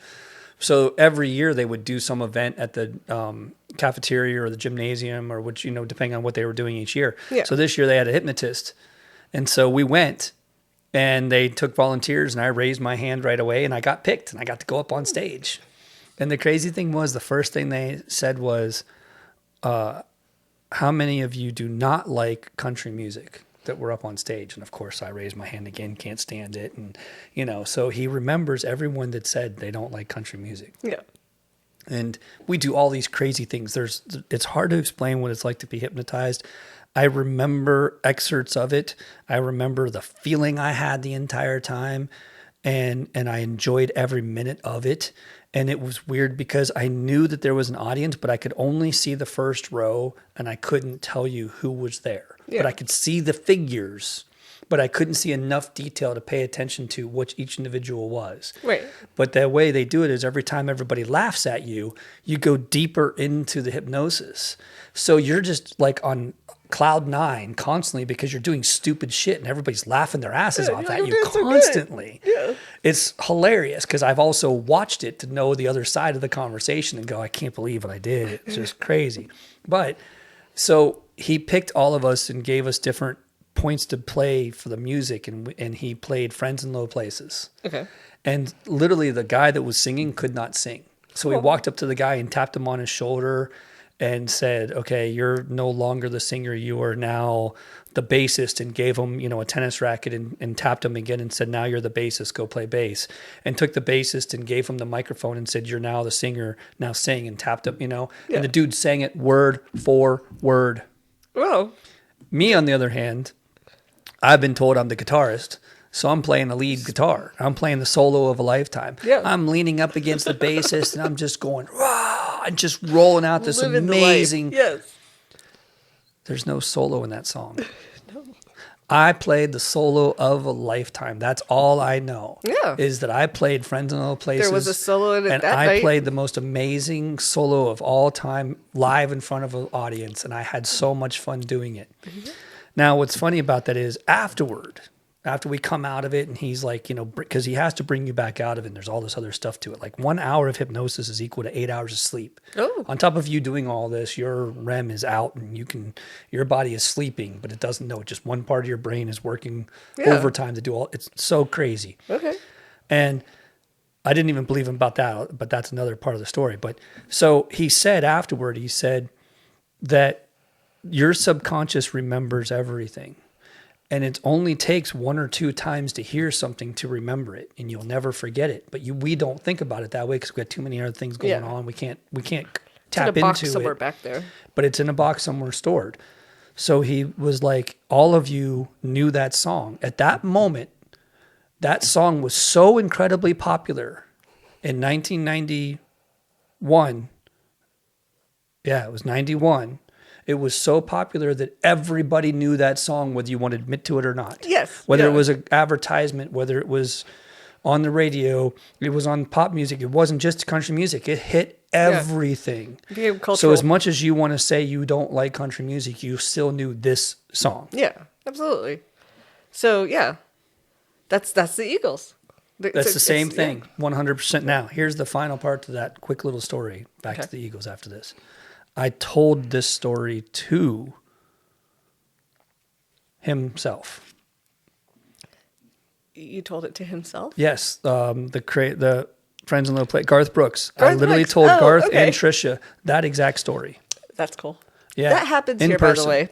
so every year they would do some event at the cafeteria or the gymnasium, or which, depending on what they were doing each year. Yeah. So this year they had a hypnotist. And so we went and they took volunteers and I raised my hand right away and I got picked and I got to go up on stage. And the crazy thing was, the first thing they said was, how many of you do not like country music that were up on stage? And of course I raised my hand again, can't stand it. And, so he remembers everyone that said they don't like country music. Yeah. And we do all these crazy things. It's hard to explain what it's like to be hypnotized. I remember excerpts of it. I remember the feeling I had the entire time, and I enjoyed every minute of it. And it was weird because I knew that there was an audience, but I could only see the first row and I couldn't tell you who was there. Yeah. But I could see the figures, but I couldn't see enough detail to pay attention to what each individual was. Right. But the way they do it is every time everybody laughs at you, you go deeper into the hypnosis. So you're just like on cloud nine constantly because you're doing stupid shit and everybody's laughing their asses off at you so constantly. Yeah. It's hilarious because I've also watched it to know the other side of the conversation and go, I can't believe what I did. It's just crazy. But so he picked all of us and gave us different points to play for the music, and he played Friends in Low Places. Okay. And literally the guy that was singing could not sing. So he walked up to the guy and tapped him on his shoulder and said, okay, you're no longer the singer. You are now the bassist, and gave him, a tennis racket and tapped him again and said, now you're the bassist, go play bass. And took the bassist and gave him the microphone and said, you're now the singer, now sing, and tapped him, And the dude sang it word for word. Wow. Me, on the other hand, I've been told I'm the guitarist. So I'm playing the lead guitar. I'm playing the solo of a lifetime. Yeah. I'm leaning up against the bassist and I'm just going, rah, and just rolling out this amazing. Yes. There's no solo in that song. No. I played the solo of a lifetime. That's all I know. Yeah. Is that I played Friends in Low Places. There was a solo in it and that I night. played the most amazing solo of all time live in front of an audience, and I had so much fun doing it. Mm-hmm. Now, what's funny about that is after we come out of it, and he's like, because he has to bring you back out of it, and there's all this other stuff to it. Like 1 hour of hypnosis is equal to 8 hours of sleep. Oh. On top of you doing all this, your REM is out, and your body is sleeping, but it doesn't know. Just one part of your brain is working overtime to do all. It's so crazy. Okay. And I didn't even believe him about that, but that's another part of the story. But so he said afterward, he said that your subconscious remembers everything. And it only takes 1 or 2 times to hear something to remember it, and you'll never forget it. But we don't think about it that way because we got too many other things going on. We can't tap it's in a box into somewhere it. Back there. But it's in a box somewhere stored. So he was like, all of you knew that song. At that moment, that song was so incredibly popular in 1991. Yeah, it was 91. It was so popular that everybody knew that song, whether you want to admit to it or not. Yes. Whether it was an advertisement, whether it was on the radio, it was on pop music. It wasn't just country music. It hit everything. Became cultural. So as much as you want to say you don't like country music, you still knew this song. Yeah, absolutely. So yeah, that's the Eagles. That's the same thing, 100%. Now, here's the final part to that quick little story. Back to the Eagles after this. I told this story to himself. You told it to himself? Yes, the Friends in Low Place, Garth Brooks. I Garth literally Brooks. told Garth okay. and Trisha that exact story. That's cool. Yeah, that happens in here, person. by the way.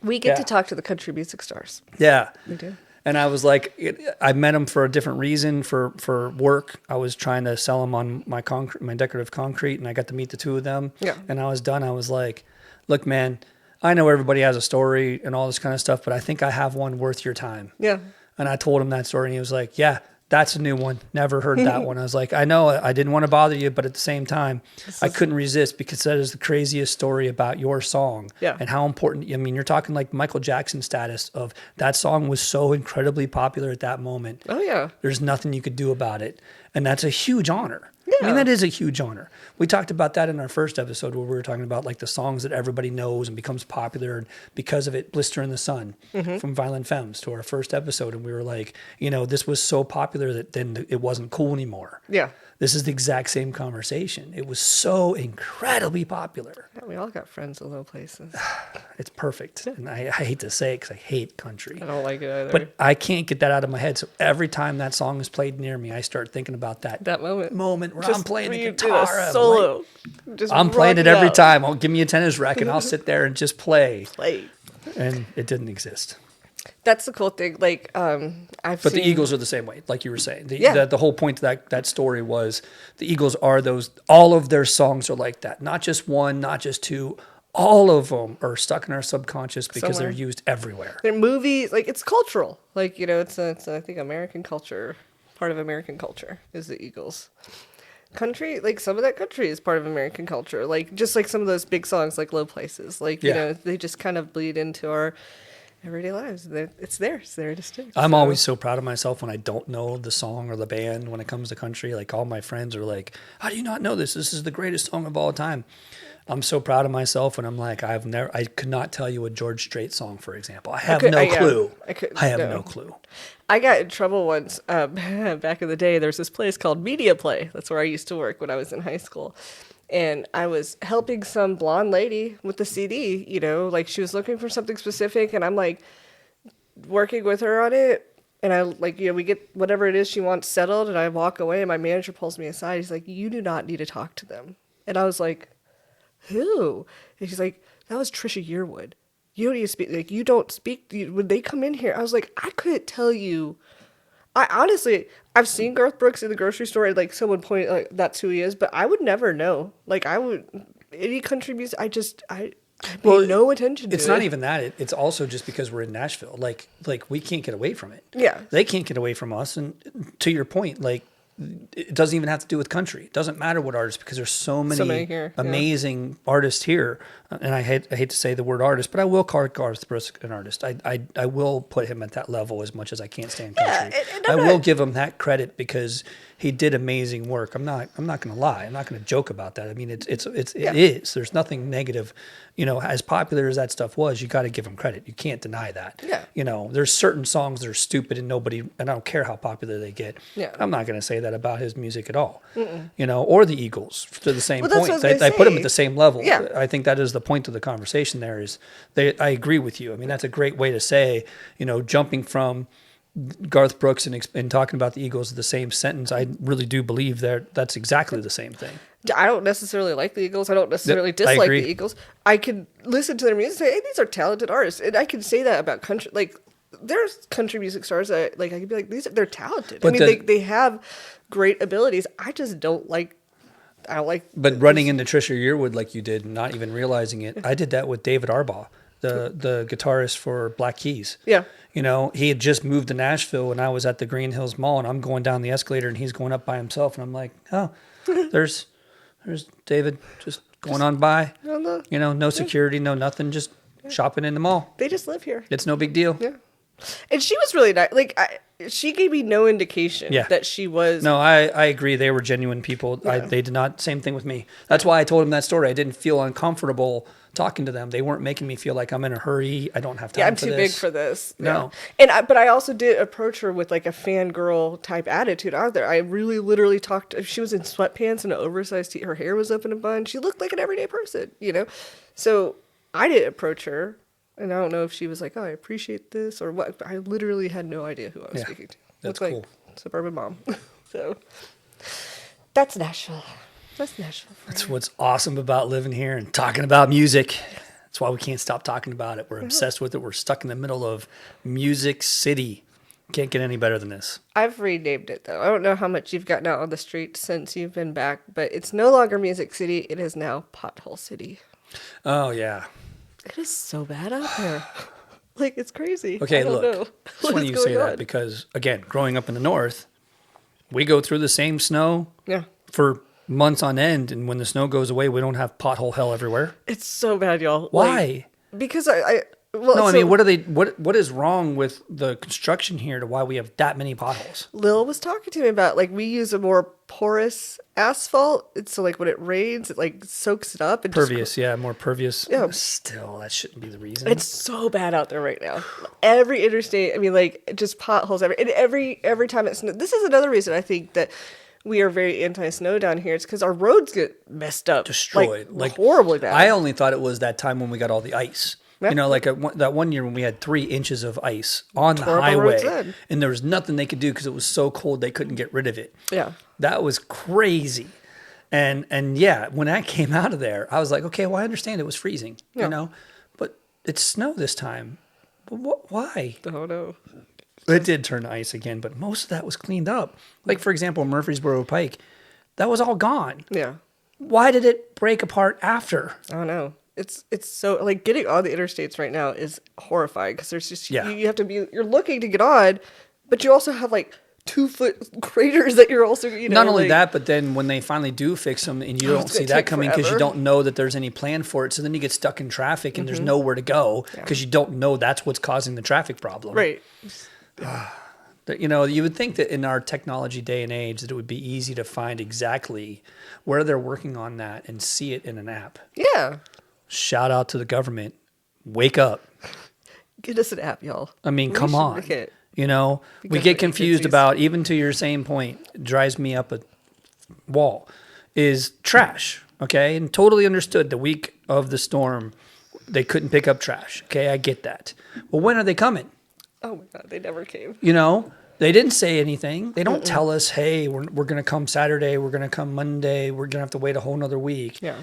We get to talk to the country music stars. Yeah, we do. And I was like, I met him for a different reason, for work. I was trying to sell him on my decorative concrete, and I got to meet the two of them. Yeah. And I was done. I was like, look, man, I know everybody has a story and all this kind of stuff, but I think I have one worth your time. Yeah. And I told him that story, and he was like, yeah, that's a new one. Never heard that one. I was like, I know, I didn't want to bother you, but at the same time, I couldn't resist because that is the craziest story about your song and how important. I mean, you're talking like Michael Jackson status of that song was so incredibly popular at that moment. Oh, yeah. There's nothing you could do about it. And that's a huge honor. Yeah. I mean, that is a huge honor. We talked about that in our first episode where we were talking about like the songs that everybody knows and becomes popular. And because of it, Blister in the Sun from Violent Femmes to our first episode. And we were like, this was so popular that then it wasn't cool anymore. Yeah. This is the exact same conversation. It was so incredibly popular. Yeah, we all got friends in low places. It's perfect. And I hate to say it because I hate country. I don't like it either. But I can't get that out of my head. So every time that song is played near me, I start thinking about that moment where I'm playing the guitar. Solo. I'm playing it every time. I'll give me a tennis racket and I'll sit there and just play. And it didn't exist. That's the cool thing. Like, But the Eagles are the same way, like you were saying. The whole point of that story was the Eagles are all of their songs are like that. Not just one, not just two. All of them are stuck in our subconscious because they're used everywhere. They're movies, like it's cultural. Like, it's I think American culture, part of American culture is the Eagles. Country, like some of that country is part of American culture. Like just like some of those big songs like Low Places. Like, they just kind of bleed into our everyday lives. It's there distinct. I'm always so proud of myself when I don't know the song or the band when it comes to country. Like all my friends are like, how do you not know this? This is the greatest song of all time. I'm so proud of myself, and I'm like, I could not tell you a George Strait song, for example. I have no clue. I have no clue. I got in trouble once back in the day. There's this place called Media Play. That's where I used to work when I was in high school. And I was helping some blonde lady with the CD, you know, like she was looking for something specific. And I'm like working with her on it. And I like, you know, we get whatever it is she wants settled. And I walk away and my manager pulls me aside. He's like, you do not need to talk to them. And I was like, who? And he's like, that was Trisha Yearwood. You don't need to speak. Like, you don't speak. When they come in here, I was like, I couldn't tell you. I honestly, I've seen Garth Brooks in the grocery store and like someone pointed, like, that's who he is, but I would never know. Like, I would, any country music, I pay no attention to it. It's not even that. It's also just because we're in Nashville. Like we can't get away from it. Yeah. They can't get away from us. And to your point, like, it doesn't even have to do with country. It doesn't matter what artists, because there's so many here, amazing artists here. And I hate to say the word artist, but I will call Garth Brooks an artist. I will put him at that level as much as I can't stand country. And I will give him that credit because he did amazing work. I'm not going to lie. I'm not going to joke about that. I mean, it is. There's nothing negative. You know, as popular as that stuff was, you got to give him credit. You can't deny that. Yeah. You know, there's certain songs that are stupid and I don't care how popular they get. Yeah. I'm not going to say that about his music at all. Mm-mm. You know, or the Eagles to the same point. I put them at the same level. Yeah. I think that is the point of the conversation there is I agree with you. I mean, that's a great way to say, you know, jumping from Garth Brooks and talking about the Eagles in the same sentence. I really do believe that's exactly the same thing. I don't necessarily like the Eagles. I don't necessarily dislike the Eagles. I can listen to their music and say, hey, these are talented artists. And I can say that about country. Like, there's country music stars that, like, I can be like, they're talented. But I mean, they have great abilities. I just don't like. But running into Trisha Yearwood like you did, not even realizing it, I did that with David Arbaugh, the guitarist for Black Keys. Yeah. You know, he had just moved to Nashville and I was at the Green Hills Mall and I'm going down the escalator and he's going up by himself and I'm like, oh, there's David just going on by. You know, no security, no nothing, just shopping in the mall. They just live here. It's no big deal. Yeah. And she was really nice. Like, she gave me no indication that she was. No, I agree. They were genuine people. Yeah. They did not. Same thing with me. That's why I told him that story. I didn't feel uncomfortable talking to them. They weren't making me feel like I'm in a hurry. I don't have time. I'm for too this. big for this. No. Yeah. But I also did approach her with like a fangirl type attitude out there. I really literally talked. She was in sweatpants and an oversized tee. Her hair was up in a bun. She looked like an everyday person, you know. So I didn't approach her. And I don't know if she was like, oh, I appreciate this or what. I literally had no idea who I was speaking to. That's cool. Like suburban mom. So that's Nashville. That's Nashville. That's what's awesome about living here and talking about music. That's why we can't stop talking about it. We're obsessed with it. We're stuck in the middle of Music City. Can't get any better than this. I've renamed it, though. I don't know how much you've gotten out on the street since you've been back, but it's no longer Music City. It is now Pothole City. Oh, yeah. It is so bad out there. Like, it's crazy. Okay, look. It's funny you say that because, again, growing up in the north, we go through the same snow for months on end. And when the snow goes away, we don't have pothole hell everywhere. It's so bad, y'all. Why? Like, because I mean, what is wrong with the construction here to why we have that many potholes? Lil was talking to me about, like, we use a more porous asphalt. It's so, like, when it rains, it, like, soaks it up. And pervious, more pervious. Yeah. Still, that shouldn't be the reason. It's so bad out there right now. Every interstate, I mean, like, just potholes. And every time it snows. This is another reason I think that we are very anti-snow down here. It's because our roads get messed up. Destroyed. Like horribly bad. I only thought it was that time when we got all the ice. You know, like that one year when we had 3 inches of ice on the highway, and there was nothing they could do because it was so cold they couldn't get rid of it. Yeah, that was crazy. And yeah, when I came out of there, I was like, okay, well, I understand it was freezing, you know, but it's snow this time. But why? Oh no, it did turn to ice again, but most of that was cleaned up. Like for example, Murfreesboro Pike, that was all gone. Yeah, why did it break apart after? I don't know. It's so, like, getting on the interstates right now is horrifying because there's just, you have to be, you're looking to get on, but you also have, like, 2-foot craters that you're also, you know. Not only that, but then when they finally do fix them and you don't see that coming because you don't know that there's any plan for it. So then you get stuck in traffic and there's nowhere to go because you don't know that's what's causing the traffic problem. Right. That, you know, you would think that in our technology day and age that it would be easy to find exactly where they're working on that and see it in an app. Yeah. Shout out to the government. Wake up. Get us an app, y'all. I mean, We come should on. make it. You know, we Because get we're confused agencies. about, even to your same point, drives me up a wall, is trash. Okay. And totally understood the week of the storm, they couldn't pick up trash. Okay. I get that. Well, when are they coming? Oh my God, they never came. You know, they didn't say anything. They don't tell us, hey, we're going to come Saturday. We're going to come Monday. We're going to have to wait a whole nother week. Yeah.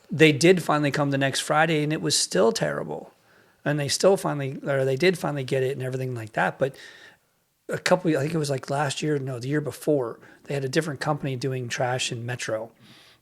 They did finally come the next Friday and it was still terrible. And they did finally get it and everything like that. But I think it was like the year before, they had a different company doing trash in Metro.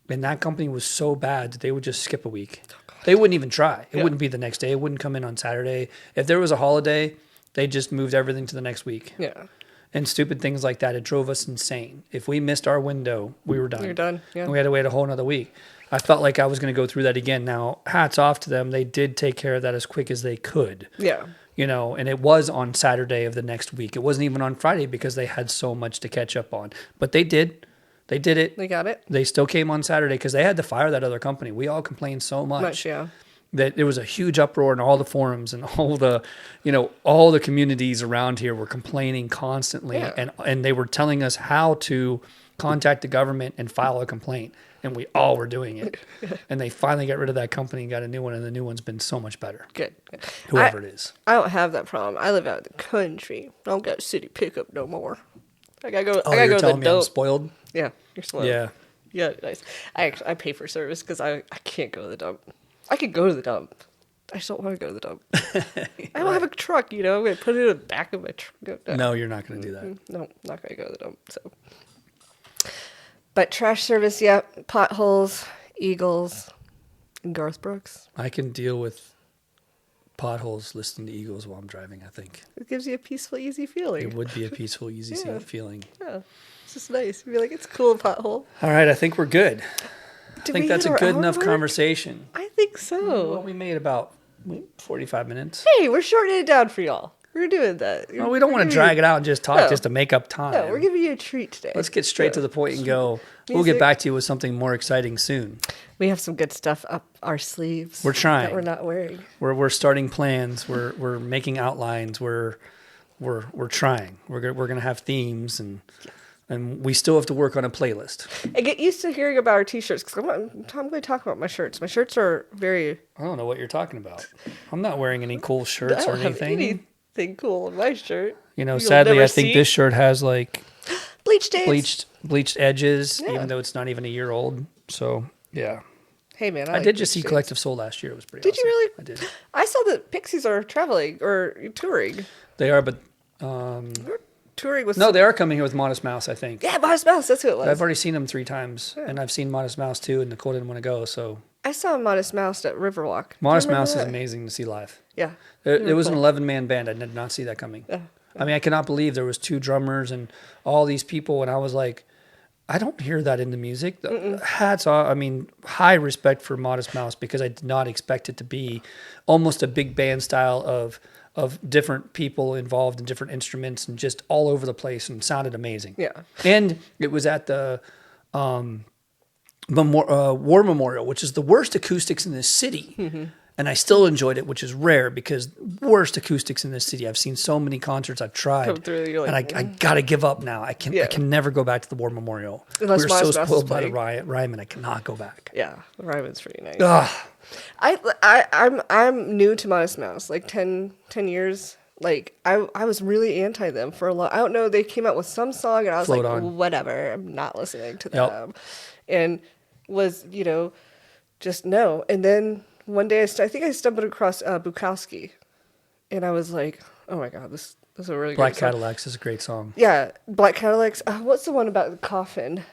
And that company was so bad that they would just skip a week. They wouldn't even try. It wouldn't be the next day. It wouldn't come in on Saturday. If there was a holiday, they just moved everything to the next week. Yeah. And stupid things like that. It drove us insane. If we missed our window, we were done. You're done. Yeah. And we had to wait a whole nother week. I felt like I was going to go through that again. Now, hats off to them. They did take care of that as quick as they could. Yeah. You know, and it was on Saturday of the next week. It wasn't even on Friday because they had so much to catch up on. But they did. They did it. They got it. They still came on Saturday because they had to fire that other company. We all complained so much Yeah. that there was a huge uproar in all the forums and all the communities around here were complaining constantly. Yeah. And they were telling us how to contact the government and file a complaint. And we all were doing it. And they finally got rid of that company and got a new one. And the new one's been so much better. Good. Whoever it is. I don't have that problem. I live out in the country. I don't got city pickup no more. I gotta go. Oh, I gotta you're go to telling the me I'm dump. spoiled? Yeah, you're spoiled. Yeah. Yeah, nice. I pay for service because I can't go to the dump. I could go to the dump. I just don't want to go to the dump. I don't have a truck, I'm going to put it in the back of my truck. No, you're not going to do that. No, not going to go to the dump. So, but trash service, yeah, potholes, Eagles, and Garth Brooks. I can deal with potholes listening to Eagles while I'm driving, I think. It gives you a peaceful, easy feeling. It would be a peaceful, easy Yeah. feeling. Yeah, it's just nice. You'd be like, it's cool, pothole. All right, I think we're good. I Did think we that's hit a our good hour enough mark? conversation. I think Well, so. we made about 45 minutes. Hey, we're shortening it down for y'all. We're doing that. Well, we don't want to drag it out and just talk No. just to make up time. No, we're giving you a treat today. Let's get straight to the point and go. We'll Music. get back to you with something more exciting soon. We have some good stuff up our sleeves. We're trying. That we're not wearing. We're starting plans. We're making outlines. We're trying. We're gonna have themes and we still have to work on a playlist. And get used to hearing about our t-shirts because I'm going to talk about my shirts. My shirts are very. I don't know what you're talking about. I'm not wearing any cool I shirts or don't have anything. anything cool on my shirt. You know, You'll sadly, never I think see. this shirt has like Bleach stains. bleached edges, Yeah. even though it's not even a year old. So yeah, Hey man, I like did just bleach see stains. Collective Soul last year. It was pretty. Did you awesome. really? I did. I saw that Pixies are traveling or touring. They are, but We're touring with. no, they are coming here with Modest Mouse. I think. Yeah, Modest Mouse. That's who it was. I've already seen them 3 times, and I've seen Modest Mouse too, and Nicole didn't want to go. So I saw Modest Mouse at Riverwalk. Do you Modest remember Mouse is that? amazing to see live. Yeah. It was an cool. 11-man band. I did not see that coming. Yeah. I mean, I cannot believe there was 2 drummers and all these people, and I was like, I don't hear that in the music. Hats off. I mean, high respect for Modest Mouse because I did not expect it to be almost a big band style of different people involved in different instruments and just all over the place and sounded amazing. Yeah. And it was at the War Memorial, which is the worst acoustics in this city. Mm-hmm. And I still enjoyed it, which is rare because worst acoustics in this city. I've seen so many concerts I've tried, Come through, you're like, and I gotta give up now. I can never go back to the War Memorial. Unless we were so Modest Mouse is spoiled by the playing. Ryman, I cannot go back. Yeah. The Ryman's pretty nice. Ugh. I'm new to Modest Mouse, like 10 years. Like I was really anti them for a long. I don't know. They came out with some song, and I was Float like, On. whatever. I'm not listening to Yep. them, and was just no. And then one day I think I stumbled across Bukowski, and I was like, oh my god, this is a really Black good song. Cadillacs is a great song. Yeah, Black Cadillacs. What's the one about the coffin?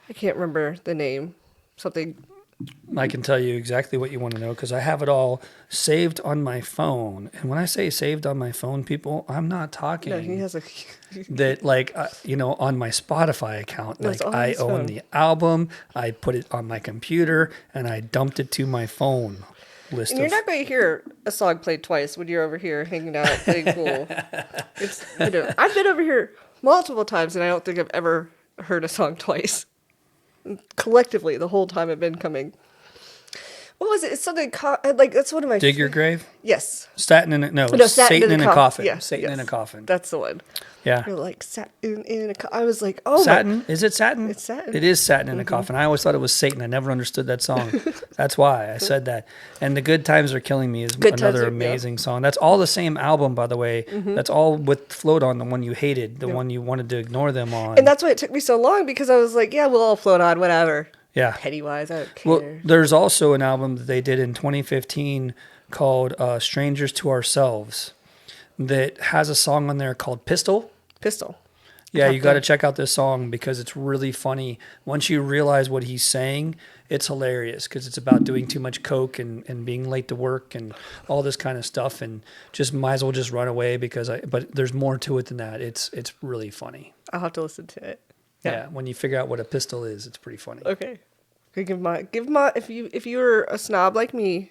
I can't remember the name. Something. I can tell you exactly what you want to know because I have it all saved on my phone. And when I say saved on my phone, people, I'm not talking No, he has a. that like on my Spotify account. No, it's Like on I his own phone. the album, I put it on my computer, and I dumped it to my phone. list. And you're not going to hear a song played twice when you're over here hanging out playing pool. It's, I've been over here multiple times, and I don't think I've ever heard a song twice. Collectively, the whole time I've been coming. What was it? It's something like that's one of my. Dig your grave. Yes. Satan in a Satan in a coffin. Yeah, Satan in a coffin. That's the one. Yeah. You're like satin in a coffin. I was like, oh. Satin? Is it satin? It's satin. It is satin in a coffin. I always thought it was Satan. I never understood that song. That's why I said that. And The Good Times Are Killing Me is another amazing song. That's all the same album, by the way. That's all with Float On, the one you hated, the one you wanted to ignore them on. And that's why it took me so long, because I was like, yeah, we'll all float on, whatever. Yeah. Pennywise, I don't care. Well, there's also an album that they did in 2015 called Strangers to Ourselves that has a song on there called Pistol. Yeah, you got to check out this song because it's really funny. Once you realize what he's saying, it's hilarious because it's about doing too much coke and being late to work and all this kind of stuff, and just might as well just run away but there's more to it than that. It's really funny. I'll have to listen to it. Yeah, when you figure out what a pistol is, it's pretty funny. Okay. Give my if you were a snob like me,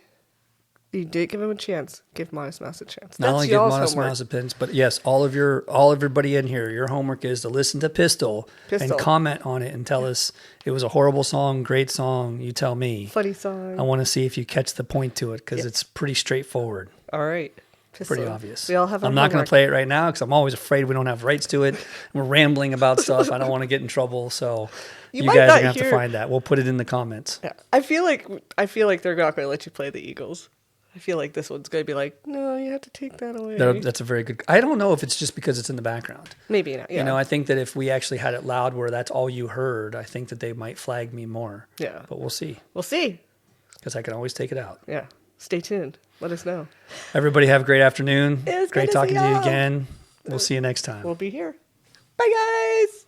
you did give him a chance. Give Modest Mouse a chance. Not only give Modest Mouse a chance, but yes, everybody in here, your homework is to listen to Pistol and comment on it and tell us it was a horrible song, great song. You tell me. Funny song. I want to see if you catch the point to it because it's pretty straightforward. All right. Pistol. Pretty obvious. We all have. I'm not going to play it right now because I'm always afraid we don't have rights to it. We're rambling about stuff. I don't want to get in trouble, so you guys are going to have to find that. We'll put it in the comments. Yeah. I feel like they're not going to let you play the Eagles. I feel like this one's going to be like, no, you have to take that away. That's a very good. I don't know if it's just because it's in the background. Maybe not. Yeah. I think that if we actually had it loud where that's all you heard, I think that they might flag me more. Yeah. But we'll see. We'll see. Because I can always take it out. Yeah. Stay tuned. Let us know. Everybody have a great afternoon. It was great good talking to to you again. We'll see you next time. We'll be here. Bye, guys.